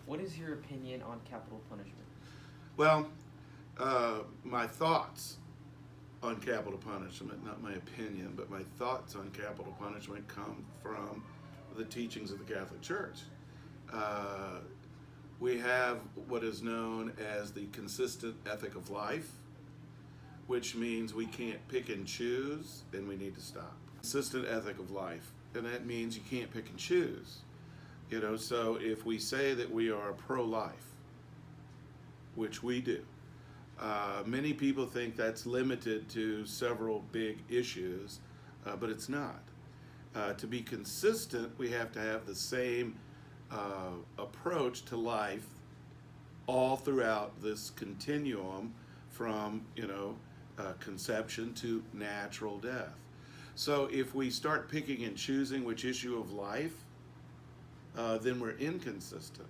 What is your opinion on capital punishment? Well, my thoughts on capital punishment, not my opinion, but my thoughts on capital punishment come from the teachings of the Catholic Church. Uh, we have what is known as the consistent ethic of life, which means we can't pick and choose, and we need to stop. Consistent ethic of life, and that means you can't pick and choose. So if we say that we are pro-life, which we do, many people think that's limited to several big issues, but it's not. To be consistent, we have to have the same approach to life all throughout this continuum from conception to natural death. So if we start picking and choosing which issue of life, then we're inconsistent.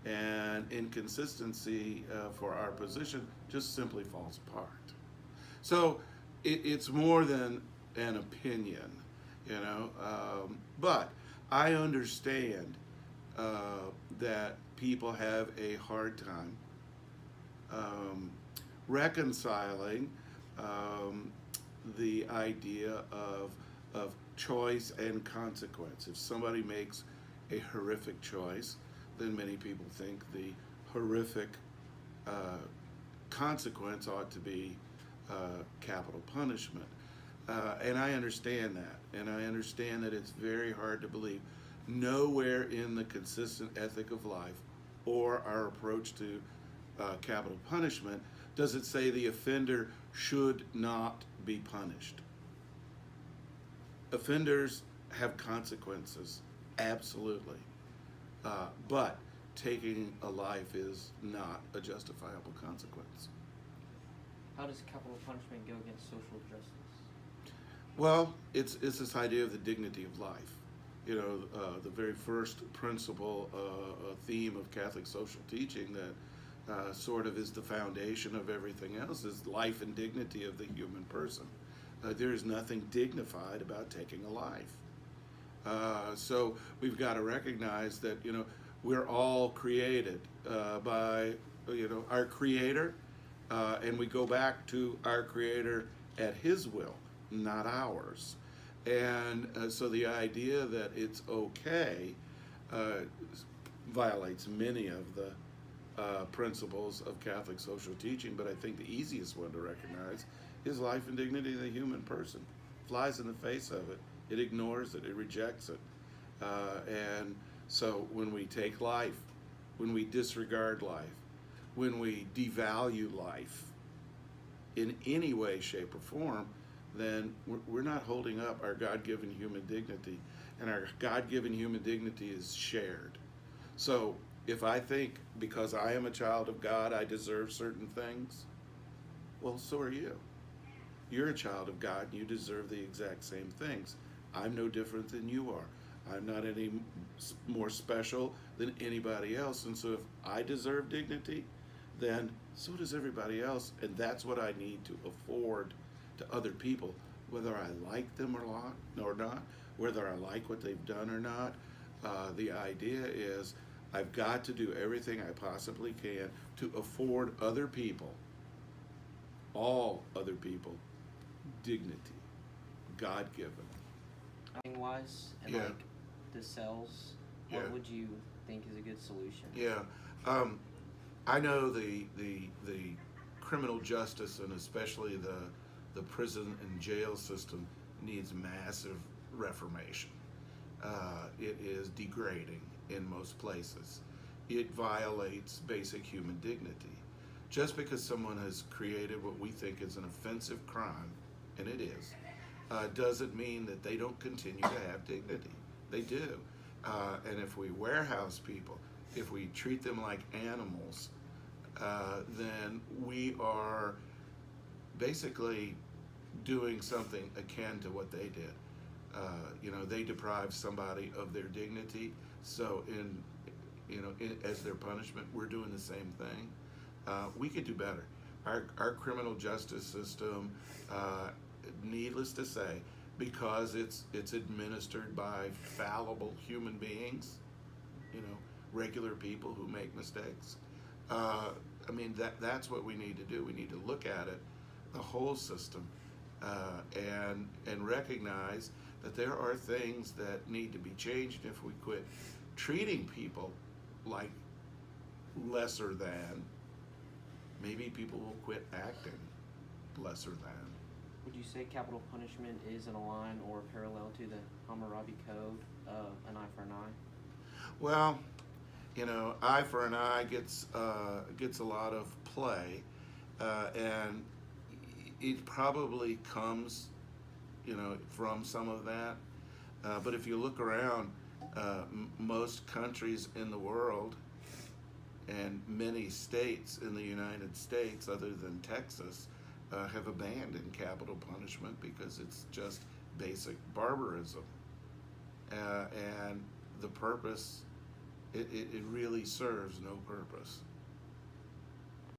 And inconsistency for our position just simply falls apart. So it's more than an opinion, but I understand that people have a hard time reconciling the idea of choice and consequence. If somebody makes a horrific choice, then many people think the horrific consequence ought to be capital punishment. And I understand that. And I understand that it's very hard to believe. Nowhere in the consistent ethic of life or our approach to capital punishment does it say the offender should not be punished. Offenders have consequences, absolutely. But taking a life is not a justifiable consequence. How does capital punishment go against social justice? Well, it's this idea of the dignity of life. The very first principle, theme of Catholic social teaching that sort of is the foundation of everything else is life and dignity of the human person. There is nothing dignified about taking a life. So we've got to recognize that we're all created by our Creator, and we go back to our Creator at His will, not ours. And so the idea that it's okay violates many of the principles of Catholic social teaching, but I think the easiest one to recognize is life and dignity of the human person. Flies in the face of it. It ignores it. It rejects it. And so when we take life, when we disregard life, when we devalue life in any way, shape, or form, then we're not holding up our God-given human dignity. And our God-given human dignity is shared. So if I think because I am a child of God, I deserve certain things, well, so are you. You're a child of God, and you deserve the exact same things. I'm no different than you are. I'm not any more special than anybody else. And so if I deserve dignity, then so does everybody else. And that's what I need to afford to other people, whether I like them or not, whether I like what they've done or not. The idea is I've got to do everything I possibly can to afford other people, all other people, dignity, God-given. Wise and Yeah. like the cells, what Yeah. would you think is a good solution? Yeah, I know the criminal justice and especially the prison and jail system needs massive reformation. It is degrading in most places. It violates basic human dignity. Just because someone has created what we think is an offensive crime, and it is, doesn't mean that they don't continue to have dignity. They do. And if we warehouse people, if we treat them like animals, then we are basically doing something akin to what they did. They deprive somebody of their dignity. So as their punishment, we're doing the same thing. We could do better. Our criminal justice system, needless to say, because it's administered by fallible human beings, regular people who make mistakes. I mean, that's what we need to do. We need to look at it, the whole system, and recognize that there are things that need to be changed. If we quit treating people like lesser than, maybe people will quit acting lesser than. Would you say capital punishment is in a line or parallel to the Hammurabi Code, an eye for an eye? Well, you know, eye for an eye gets a lot of play, and it probably comes, you know, from some of that. But if you look around, most countries in the world and many states in the United States, other than Texas, have abandoned capital punishment because it's just basic barbarism. And the purpose, it really serves no purpose.